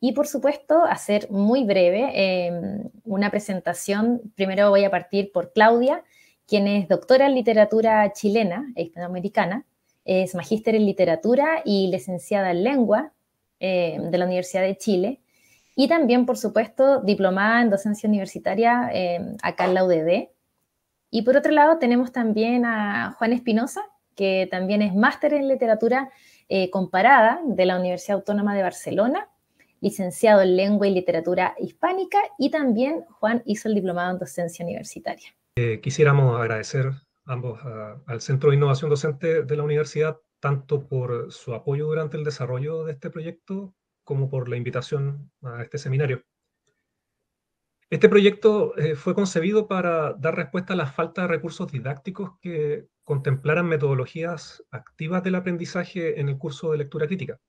Y, por supuesto, hacer muy breve una presentación. Primero voy a partir por Claudia, quien es doctora en literatura chilena e hispanoamericana, es magíster en literatura y licenciada en lengua de la Universidad de Chile, y también, por supuesto, diplomada en docencia universitaria acá en la UDD. Y por otro lado tenemos también a Juan Espinosa, que también es máster en literatura comparada de la Universidad Autónoma de Barcelona, licenciado en lengua y literatura hispánica, y también Juan hizo el diplomado en docencia universitaria. Quisiéramos agradecer ambos al Centro de Innovación Docente de la universidad, tanto por su apoyo durante el desarrollo de este proyecto, como por la invitación a este seminario. Este proyecto fue concebido para dar respuesta a la falta de recursos didácticos que contemplaran metodologías activas del aprendizaje en el curso de lectura crítica,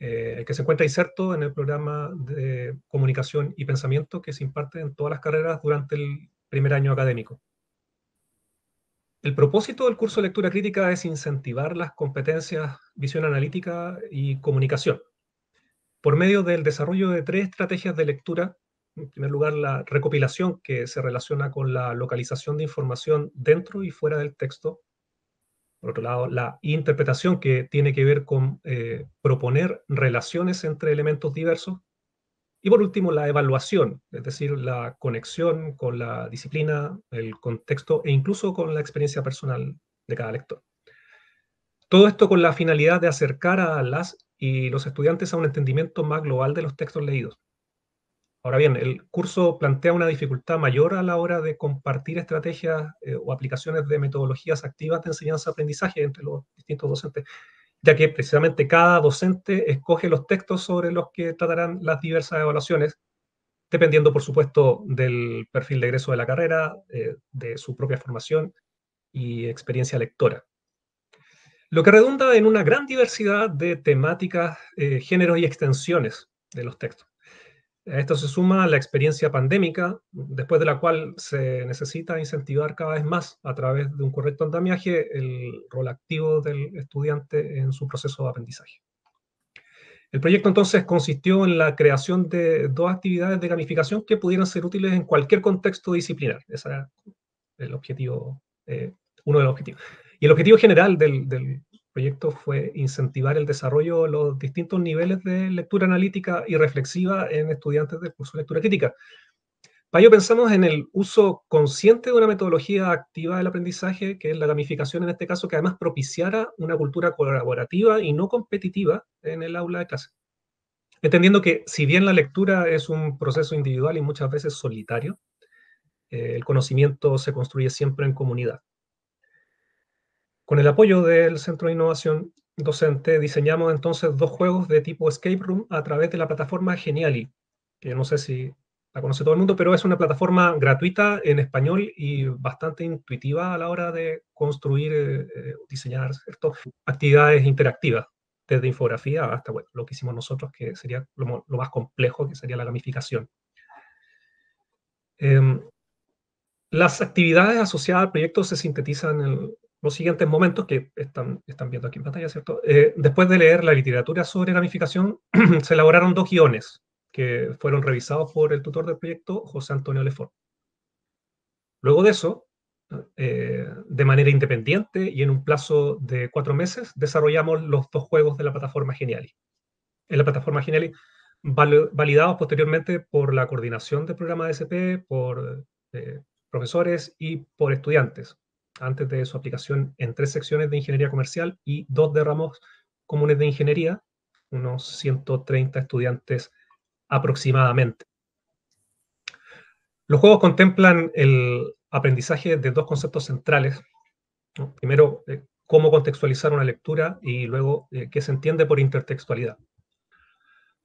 que se encuentra inserto en el programa de comunicación y pensamiento que se imparte en todas las carreras durante el primer año académico. El propósito del curso de lectura crítica es incentivar las competencias visión analítica y comunicación, por medio del desarrollo de 3 estrategias de lectura. En primer lugar, la recopilación, que se relaciona con la localización de información dentro y fuera del texto. Por otro lado, la interpretación, que tiene que ver con proponer relaciones entre elementos diversos. Y por último, la evaluación, es decir, la conexión con la disciplina, el contexto e incluso con la experiencia personal de cada lector. Todo esto con la finalidad de acercar a las y los estudiantes a un entendimiento más global de los textos leídos. Ahora bien, el curso plantea una dificultad mayor a la hora de compartir estrategias o aplicaciones de metodologías activas de enseñanza-aprendizaje entre los distintos docentes, ya que precisamente cada docente escoge los textos sobre los que tratarán las diversas evaluaciones, dependiendo, por supuesto, del perfil de egreso de la carrera, de su propia formación y experiencia lectora. Lo que redunda en una gran diversidad de temáticas, géneros y extensiones de los textos. A esto se suma la experiencia pandémica, después de la cual se necesita incentivar cada vez más, a través de un correcto andamiaje, el rol activo del estudiante en su proceso de aprendizaje. El proyecto entonces consistió en la creación de 2 actividades de gamificación que pudieran ser útiles en cualquier contexto disciplinar. Ese era el objetivo, uno de los objetivos. Y el objetivo general del proyecto fue incentivar el desarrollo de los distintos niveles de lectura analítica y reflexiva en estudiantes del curso de lectura crítica. Para ello pensamos en el uso consciente de una metodología activa del aprendizaje, que es la gamificación en este caso, que además propiciara una cultura colaborativa y no competitiva en el aula de clase. Entendiendo que, si bien la lectura es un proceso individual y muchas veces solitario, el conocimiento se construye siempre en comunidad. Con el apoyo del Centro de Innovación Docente, diseñamos entonces 2 juegos de tipo escape room a través de la plataforma Geniali, que no sé si la conoce todo el mundo, pero es una plataforma gratuita en español y bastante intuitiva a la hora de construir, diseñar, ¿cierto?, actividades interactivas, desde infografía hasta, bueno, lo que hicimos nosotros, que sería lo más complejo, que sería la gamificación. Las actividades asociadas al proyecto se sintetizan en los siguientes momentos que están viendo aquí en pantalla, ¿cierto? Después de leer la literatura sobre gamificación, se elaboraron 2 guiones que fueron revisados por el tutor del proyecto, José Antonio Lefort. Luego de eso, de manera independiente y en un plazo de 4 meses, desarrollamos los 2 juegos de la plataforma Geniali. En la plataforma Geniali, validados posteriormente por la coordinación del programa de SP, por profesores y por estudiantes, antes de su aplicación en 3 secciones de ingeniería comercial y 2 de ramos comunes de ingeniería, unos 130 estudiantes aproximadamente. Los juegos contemplan el aprendizaje de 2 conceptos centrales, ¿no? Primero, cómo contextualizar una lectura, y luego, qué se entiende por intertextualidad.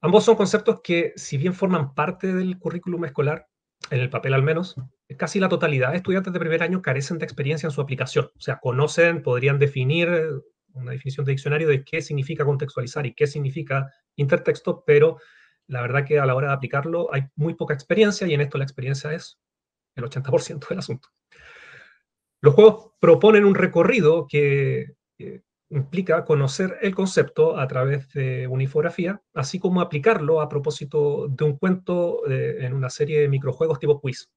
Ambos son conceptos que, si bien forman parte del currículum escolar, en el papel al menos, casi la totalidad de estudiantes de primer año carecen de experiencia en su aplicación. O sea, conocen, podrían definir una definición de diccionario de qué significa contextualizar y qué significa intertexto, pero la verdad que a la hora de aplicarlo hay muy poca experiencia, y en esto la experiencia es el 80% del asunto. Los juegos proponen un recorrido que implica conocer el concepto a través de una infografía, así como aplicarlo a propósito de un cuento en una serie de microjuegos tipo quiz.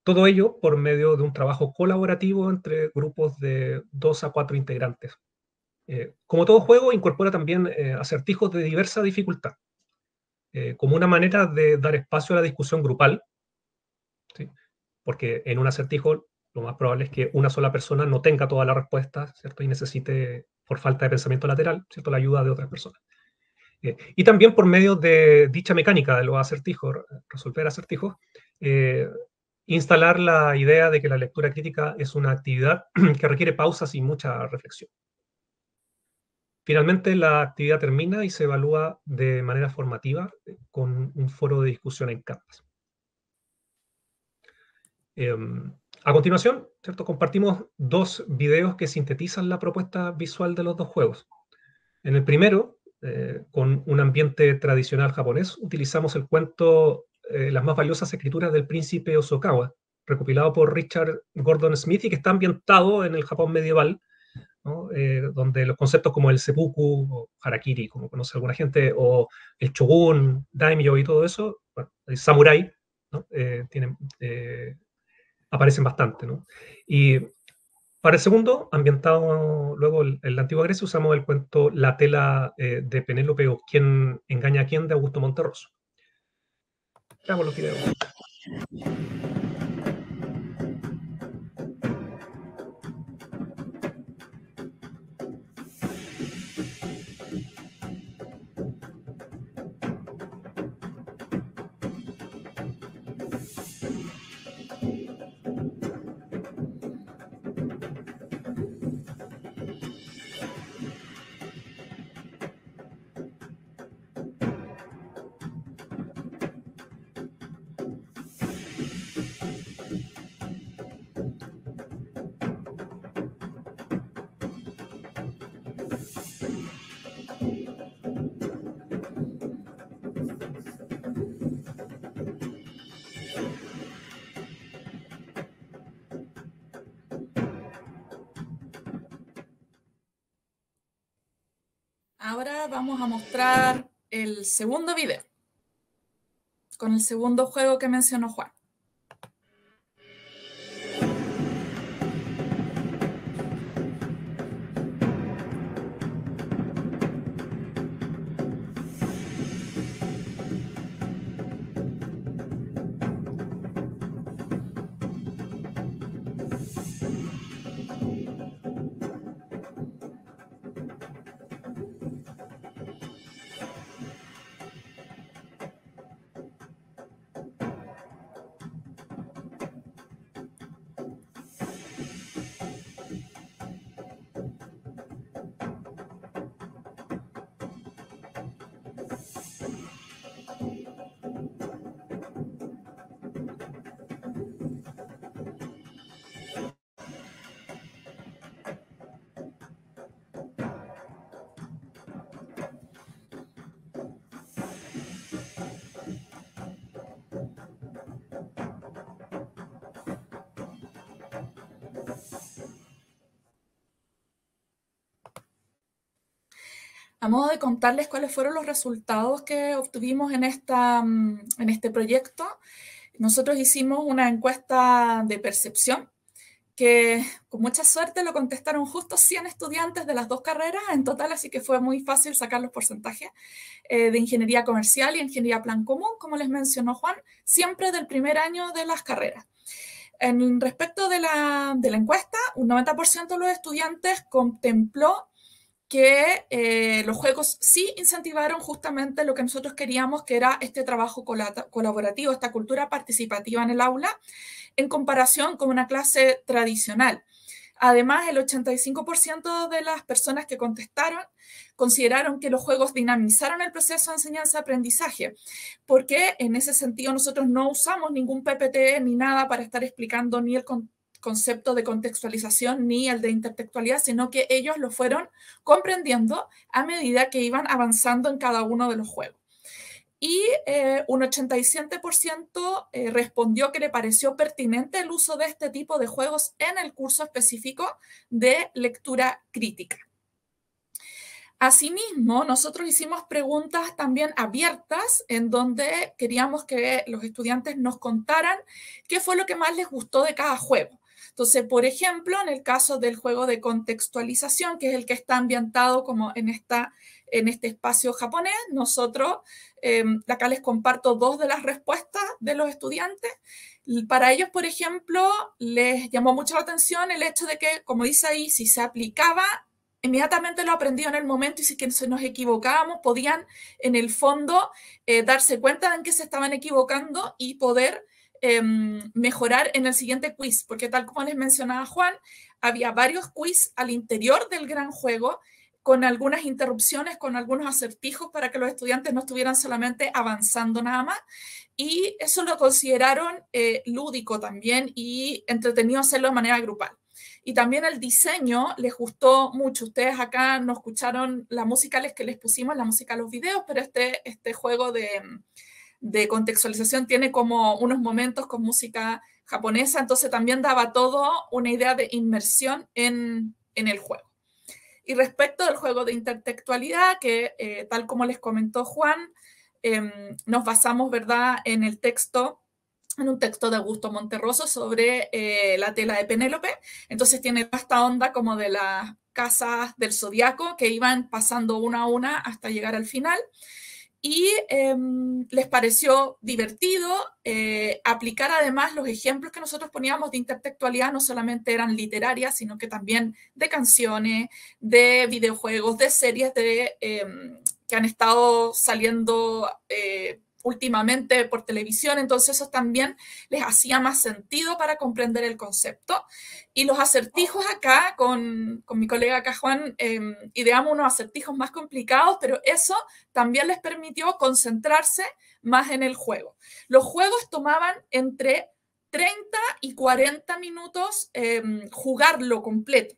Todo ello por medio de un trabajo colaborativo entre grupos de 2 a 4 integrantes. Como todo juego, incorpora también acertijos de diversa dificultad, como una manera de dar espacio a la discusión grupal, ¿sí? Porque en un acertijo lo más probable es que una sola persona no tenga toda la respuesta, ¿cierto? Y necesite, por falta de pensamiento lateral, ¿cierto?, la ayuda de otras personas. Y también por medio de dicha mecánica de los acertijos, resolver acertijos, instalar la idea de que la lectura crítica es una actividad que requiere pausas y mucha reflexión. Finalmente, la actividad termina y se evalúa de manera formativa con un foro de discusión en Canvas. A continuación, ¿cierto?, compartimos 2 videos que sintetizan la propuesta visual de los 2 juegos. En el primero, con un ambiente tradicional japonés, utilizamos el cuento Las más valiosas escrituras del príncipe Hosokawa, recopilado por Richard Gordon Smith y que está ambientado en el Japón medieval, ¿no? Donde los conceptos como el seppuku o harakiri, como conoce alguna gente, o el shogun, daimyo y todo eso, bueno, el samurái, ¿no? Aparecen bastante, ¿no? Y para el segundo, ambientado luego en la antigua Grecia, usamos el cuento La tela de Penélope o Quién engaña a quién de Augusto Monterroso. Veamos los videos. Ahora vamos a mostrar el segundo video, con el segundo juego que mencionó Juan. A modo de contarles cuáles fueron los resultados que obtuvimos en este proyecto, nosotros hicimos una encuesta de percepción que con mucha suerte lo contestaron justo 100 estudiantes de las 2 carreras en total, así que fue muy fácil sacar los porcentajes de ingeniería comercial y ingeniería plan común, como les mencionó Juan, siempre del primer año de las carreras. En respecto de la encuesta, un 90% de los estudiantes contempló que los juegos sí incentivaron justamente lo que nosotros queríamos, que era este trabajo colaborativo, esta cultura participativa en el aula, en comparación con una clase tradicional. Además, el 85% de las personas que contestaron consideraron que los juegos dinamizaron el proceso de enseñanza-aprendizaje, porque en ese sentido nosotros no usamos ningún PPT ni nada para estar explicando ni el concepto de contextualización ni el de intertextualidad, sino que ellos lo fueron comprendiendo a medida que iban avanzando en cada uno de los juegos. y un 87% respondió que le pareció pertinente el uso de este tipo de juegos en el curso específico de lectura crítica. Asimismo, nosotros hicimos preguntas también abiertas en donde queríamos que los estudiantes nos contaran qué fue lo que más les gustó de cada juego. Entonces, por ejemplo, en el caso del juego de contextualización, que es el que está ambientado como en este espacio japonés, nosotros, acá les comparto dos de las respuestas de los estudiantes. Para ellos, por ejemplo, les llamó mucho la atención el hecho de que, como dice ahí, si se aplicaba, inmediatamente lo aprendían en el momento y si que nos equivocábamos, podían en el fondo darse cuenta de en qué se estaban equivocando y poder mejorar en el siguiente quiz, porque tal como les mencionaba Juan, había varios quiz al interior del gran juego con algunas interrupciones, con algunos acertijos para que los estudiantes no estuvieran solamente avanzando nada más, y eso lo consideraron lúdico también y entretenido hacerlo de manera grupal. Y también el diseño les gustó mucho. Ustedes acá no escucharon la música que les pusimos, la música a los videos, pero este juego de contextualización tiene como unos momentos con música japonesa, entonces también daba todo una idea de inmersión en el juego. Y respecto del juego de intertextualidad, que tal como les comentó Juan, nos basamos, ¿verdad?, en un texto de Augusto Monterroso sobre la tela de Penélope. Entonces tiene esta onda como de las casas del zodiaco que iban pasando una a una hasta llegar al final. Y les pareció divertido aplicar además los ejemplos que nosotros poníamos de intertextualidad, no solamente eran literarias, sino que también de canciones, de videojuegos, de series que han estado saliendo últimamente por televisión, entonces eso también les hacía más sentido para comprender el concepto. Y los acertijos acá, con mi colega acá Juan, ideamos unos acertijos más complicados, pero eso también les permitió concentrarse más en el juego. Los juegos tomaban entre 30 y 40 minutos jugarlo completo.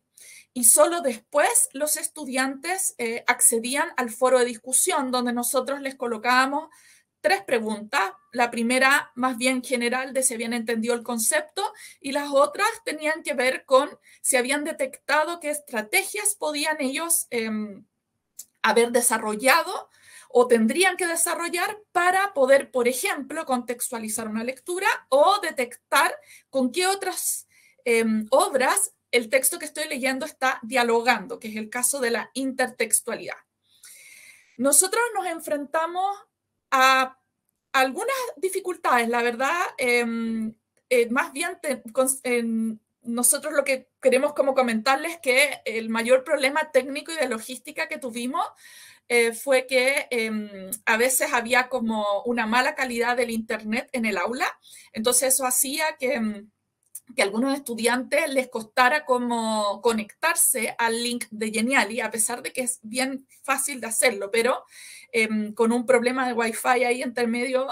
Y solo después los estudiantes accedían al foro de discusión, donde nosotros les colocábamos 3 preguntas. La primera, más bien general, de si habían entendido el concepto, y las otras tenían que ver con si habían detectado qué estrategias podían ellos haber desarrollado o tendrían que desarrollar para poder, por ejemplo, contextualizar una lectura o detectar con qué otras obras el texto que estoy leyendo está dialogando, que es el caso de la intertextualidad. Nosotros nos enfrentamos a algunas dificultades, la verdad, más bien nosotros lo que queremos como comentarles es que el mayor problema técnico y de logística que tuvimos fue que a veces había como una mala calidad del internet en el aula, entonces eso hacía que a algunos estudiantes les costara como conectarse al link de Geniali, a pesar de que es bien fácil de hacerlo, pero con un problema de Wi-Fi ahí entre medio,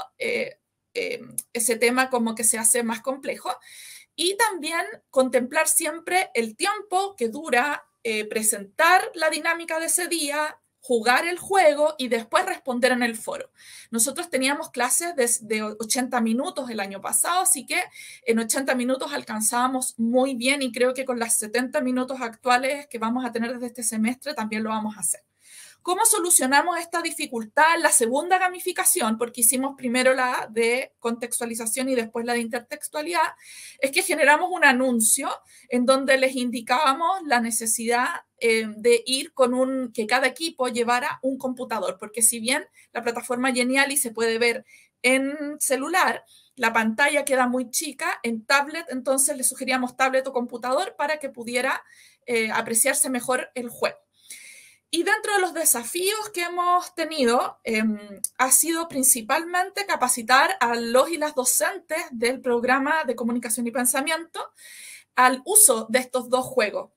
ese tema como que se hace más complejo. Y también contemplar siempre el tiempo que dura presentar la dinámica de ese día, jugar el juego y después responder en el foro. Nosotros teníamos clases de 80 minutos el año pasado, así que en 80 minutos alcanzábamos muy bien y creo que con las 70 minutos actuales que vamos a tener desde este semestre también lo vamos a hacer. ¿Cómo solucionamos esta dificultad en la segunda gamificación? Porque hicimos primero la de contextualización y después la de intertextualidad. Es que generamos un anuncio en donde les indicábamos la necesidad de ir con que cada equipo llevara un computador, porque si bien la plataforma Geniali se puede ver en celular, la pantalla queda muy chica en tablet, entonces le sugeríamos tablet o computador para que pudiera apreciarse mejor el juego. Y dentro de los desafíos que hemos tenido, ha sido principalmente capacitar a los y las docentes del programa de comunicación y pensamiento al uso de estos dos juegos.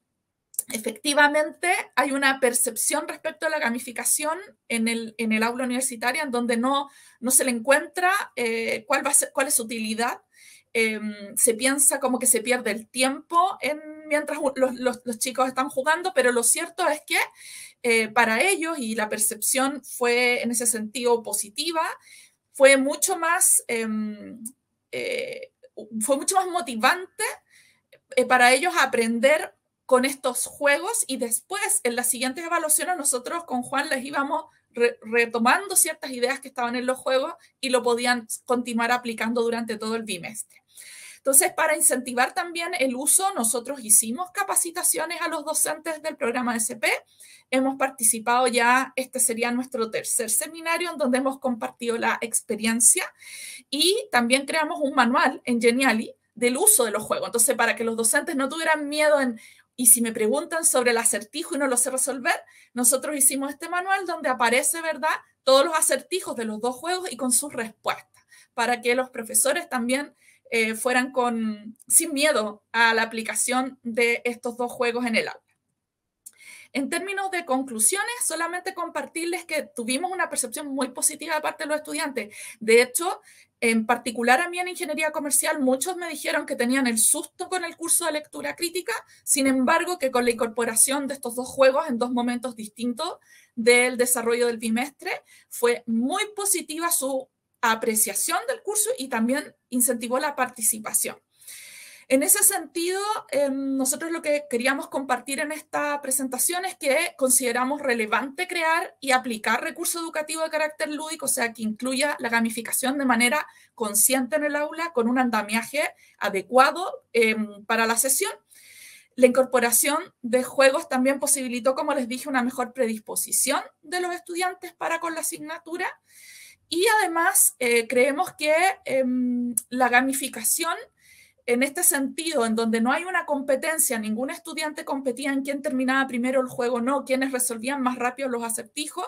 Efectivamente, hay una percepción respecto a la gamificación en el aula universitaria en donde no se le encuentra cuál es su utilidad. Se piensa como que se pierde el tiempo mientras los chicos están jugando, pero lo cierto es que para ellos, y la percepción fue en ese sentido positiva, fue mucho más motivante para ellos aprender con estos juegos, y después en las siguientes evaluaciones nosotros con Juan les íbamos retomando ciertas ideas que estaban en los juegos y lo podían continuar aplicando durante todo el bimestre. Entonces, para incentivar también el uso, nosotros hicimos capacitaciones a los docentes del programa SP. Hemos participado ya, este sería nuestro tercer seminario en donde hemos compartido la experiencia, y también creamos un manual en Geniali del uso de los juegos. Entonces, para que los docentes no tuvieran miedo y si me preguntan sobre el acertijo y no lo sé resolver, nosotros hicimos este manual donde aparece, ¿verdad?, todos los acertijos de los dos juegos y con sus respuestas, para que los profesores también fueran sin miedo a la aplicación de estos dos juegos en el aula. En términos de conclusiones, solamente compartirles que tuvimos una percepción muy positiva de parte de los estudiantes. De hecho, en particular a mí en ingeniería comercial, muchos me dijeron que tenían el susto con el curso de lectura crítica, sin embargo, que con la incorporación de estos dos juegos en dos momentos distintos del desarrollo del bimestre, fue muy positiva su apreciación del curso y también incentivó la participación. En ese sentido, nosotros lo que queríamos compartir en esta presentación es que consideramos relevante crear y aplicar recursos educativos de carácter lúdico, o sea, que incluya la gamificación de manera consciente en el aula, con un andamiaje adecuado para la sesión. La incorporación de juegos también posibilitó, como les dije, una mejor predisposición de los estudiantes para con la asignatura. Y además, creemos que la gamificación, en este sentido, en donde no hay una competencia, ningún estudiante competía en quién terminaba primero el juego, no, quienes resolvían más rápido los acertijos,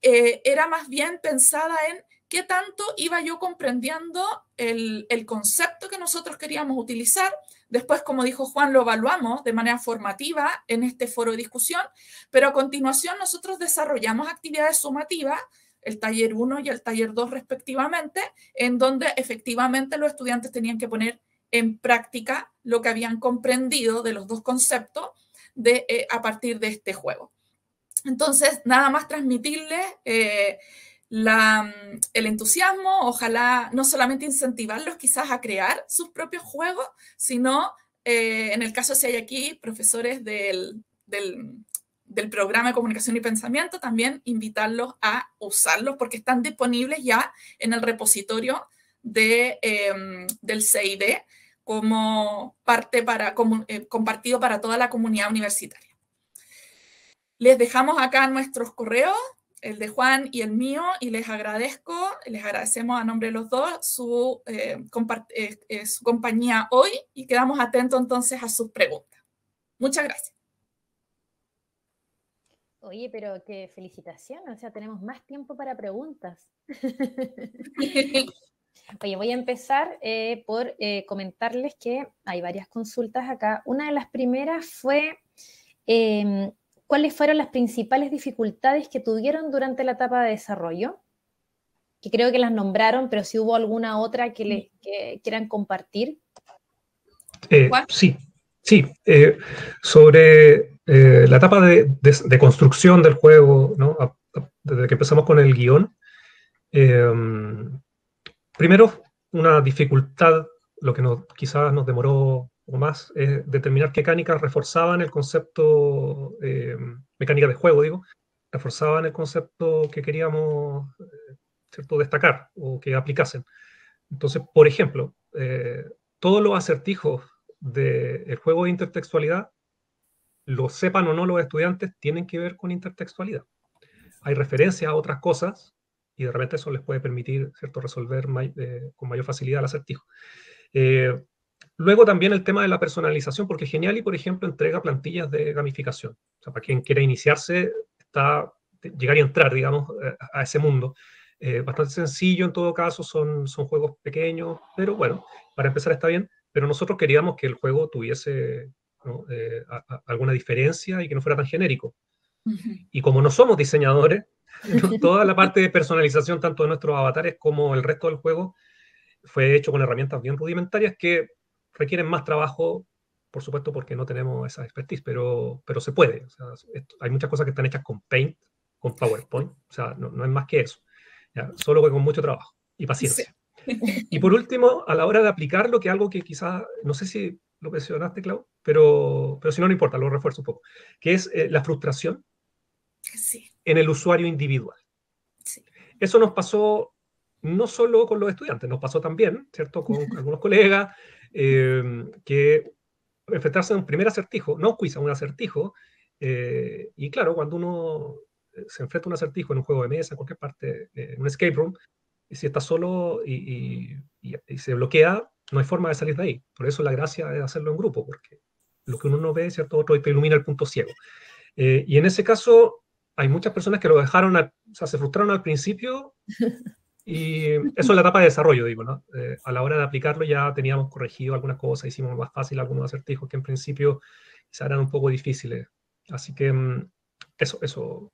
era más bien pensada en qué tanto iba yo comprendiendo el concepto que nosotros queríamos utilizar. Después, como dijo Juan, lo evaluamos de manera formativa en este foro de discusión, pero a continuación nosotros desarrollamos actividades sumativas, el taller 1 y el taller 2 respectivamente, en donde efectivamente los estudiantes tenían que poner en práctica lo que habían comprendido de los dos conceptos a partir de este juego. Entonces, nada más transmitirles el entusiasmo, ojalá no solamente incentivarlos quizás a crear sus propios juegos, sino, en el caso si hay aquí profesores del programa de comunicación y pensamiento, también invitarlos a usarlos porque están disponibles ya en el repositorio del CID como parte compartido para toda la comunidad universitaria. Les dejamos acá nuestros correos, el de Juan y el mío, y les agradecemos a nombre de los dos su compañía hoy, y quedamos atentos entonces a sus preguntas. Muchas gracias. Oye, pero qué felicitación, o sea, tenemos más tiempo para preguntas. Oye, voy a empezar por comentarles que hay varias consultas acá. Una de las primeras fue, ¿cuáles fueron las principales dificultades que tuvieron durante la etapa de desarrollo? Que creo que las nombraron, pero si hubo alguna otra que quieran compartir. Sí. Sobre la etapa de construcción del juego, ¿no? Desde que empezamos con el guión, primero, una dificultad, lo que quizás nos demoró o más, es determinar qué mecánicas reforzaban el concepto, mecánica de juego, digo, reforzaban el concepto que queríamos ¿cierto? Destacar o que aplicasen. Entonces, por ejemplo, todos los acertijos del juego de intertextualidad, lo sepan o no los estudiantes, tienen que ver con intertextualidad. Hay referencias a otras cosas, y de repente eso les puede permitir, ¿cierto?, resolver con mayor facilidad el acertijo. Luego también el tema de la personalización, porque Geniali, por ejemplo, entrega plantillas de gamificación. O sea, para quien quiera iniciarse, llegar y entrar, digamos, a ese mundo. Bastante sencillo en todo caso, son juegos pequeños, pero bueno, para empezar está bien. Pero nosotros queríamos que el juego tuviese, ¿no?, alguna diferencia y que no fuera tan genérico. Y como no somos diseñadores, toda la parte de personalización, tanto de nuestros avatares como el resto del juego, fue hecho con herramientas bien rudimentarias que requieren más trabajo por supuesto, porque no tenemos esa expertise, pero se puede. O sea, hay muchas cosas que están hechas con Paint, con PowerPoint, o sea, no es más que eso. ¿Ya? Solo que con mucho trabajo y paciencia. Sí. Y por último, a la hora de aplicarlo, que algo que quizás, no sé si lo mencionaste, Clau, pero si no, no importa, lo refuerzo un poco, que es la frustración en el usuario individual. Sí. Eso nos pasó no solo con los estudiantes, nos pasó también, ¿cierto?, con algunos colegas, que enfrentarse a un primer acertijo, no un quiz, a un acertijo, y claro, cuando uno se enfrenta a un acertijo en un juego de mesa, en cualquier parte, en un escape room, y si está solo y se bloquea, no hay forma de salir de ahí. Por eso la gracia es hacerlo en grupo, porque lo que uno no ve, ¿cierto?, otro te ilumina el punto ciego. Y en ese caso, hay muchas personas que lo dejaron, o sea, se frustraron al principio, y eso es la etapa de desarrollo, digo, ¿no? A la hora de aplicarlo ya teníamos corregido algunas cosas, hicimos más fácil algunos acertijos que en principio quizás eran un poco difíciles. Así que eso,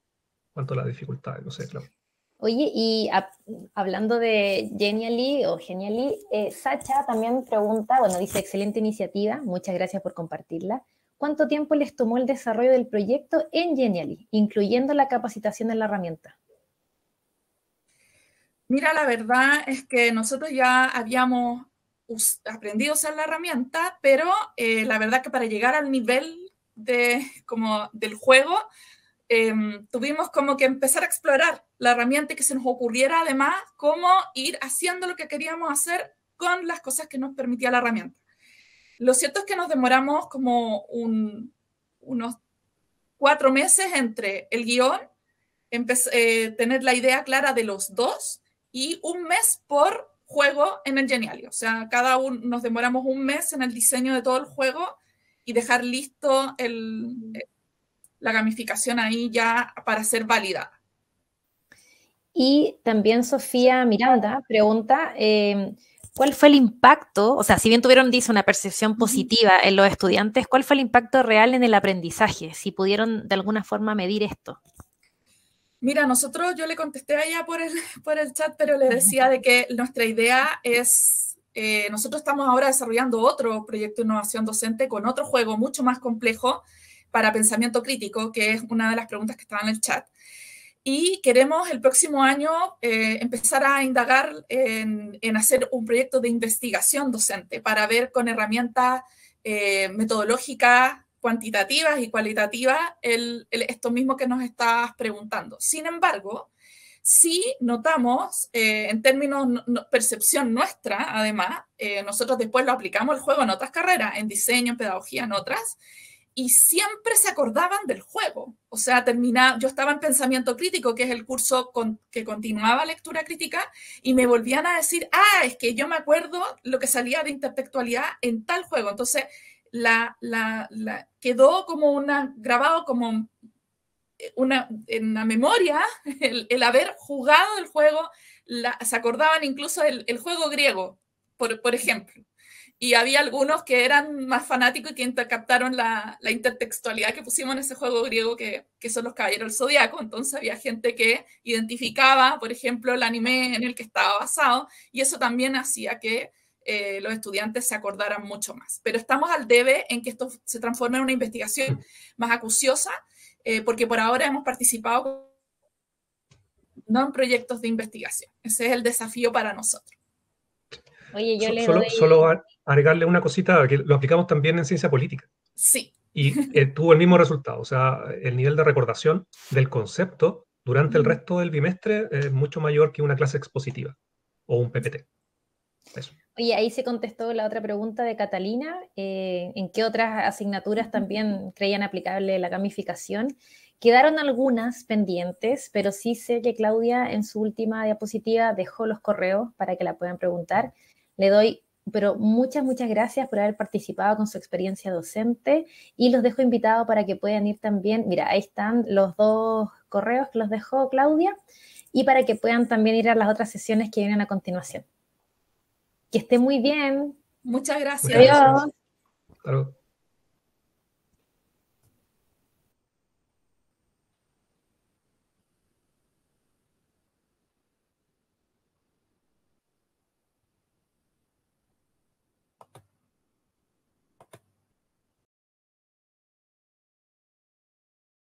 cuanto a las dificultades, no sé, claro. Oye, y hablando de Genially o Genially, Sacha también pregunta, bueno, dice, excelente iniciativa, muchas gracias por compartirla. ¿Cuánto tiempo les tomó el desarrollo del proyecto en Genially, incluyendo la capacitación en la herramienta? Mira, la verdad es que nosotros ya habíamos aprendido a usar la herramienta, pero la verdad que para llegar al nivel del juego, tuvimos como que empezar a explorar la herramienta y que se nos ocurriera además cómo ir haciendo lo que queríamos hacer con las cosas que nos permitía la herramienta. Lo cierto es que nos demoramos como unos 4 meses entre el guión, tener la idea clara de los dos y 1 mes por juego en el Genially. O sea, cada uno nos demoramos 1 mes en el diseño de todo el juego y dejar listo la gamificación ahí ya para ser válida. Y también Sofía Miranda pregunta, ¿cuál fue el impacto? O sea, si bien tuvieron, dice, una percepción positiva en los estudiantes, ¿cuál fue el impacto real en el aprendizaje? Si pudieron de alguna forma medir esto. Mira, yo le contesté a ella por el chat, pero le decía de que nuestra idea es, nosotros estamos ahora desarrollando otro proyecto de innovación docente con otro juego mucho más complejo para pensamiento crítico, que es una de las preguntas que estaba en el chat. Y queremos el próximo año empezar a indagar en hacer un proyecto de investigación docente para ver con herramientas metodológicas, cuantitativas y cualitativas esto mismo que nos estás preguntando. Sin embargo, sí notamos, en términos percepción nuestra, además, nosotros después lo aplicamos el juego en otras carreras, en diseño, en pedagogía, en otras, y siempre se acordaban del juego. O sea, yo estaba en pensamiento crítico, que es el curso que continuaba lectura crítica, y me volvían a decir, es que yo me acuerdo lo que salía de intertextualidad en tal juego. Entonces, quedó como grabado como en la memoria el haber jugado el juego. Se acordaban incluso el juego griego, por ejemplo. Y había algunos que eran más fanáticos y que captaron la intertextualidad que pusimos en ese juego griego que son los Caballeros del Zodiaco. Entonces había gente que identificaba, por ejemplo, el anime en el que estaba basado, y eso también hacía que los estudiantes se acordaran mucho más. Pero estamos al debe en que esto se transforme en una investigación más acuciosa, porque por ahora hemos participado no en proyectos de investigación. Ese es el desafío para nosotros. Oye, yo solo agregarle una cosita, que lo aplicamos también en ciencia política. Sí. Y tuvo el mismo resultado. O sea, el nivel de recordación del concepto durante el resto del bimestre es mucho mayor que una clase expositiva o un PPT. Eso. Oye, ahí se contestó la otra pregunta de Catalina, ¿en qué otras asignaturas también creían aplicable la gamificación? Quedaron algunas pendientes, pero sí sé que Claudia en su última diapositiva dejó los correos para que la puedan preguntar. Le doy, pero muchas gracias por haber participado con su experiencia docente, y los dejo invitados para que puedan ir también. Mira, ahí están los 2 correos que los dejó Claudia, y para que puedan también ir a las otras sesiones que vienen a continuación. Que esté muy bien. Muchas gracias. Adiós. Claro.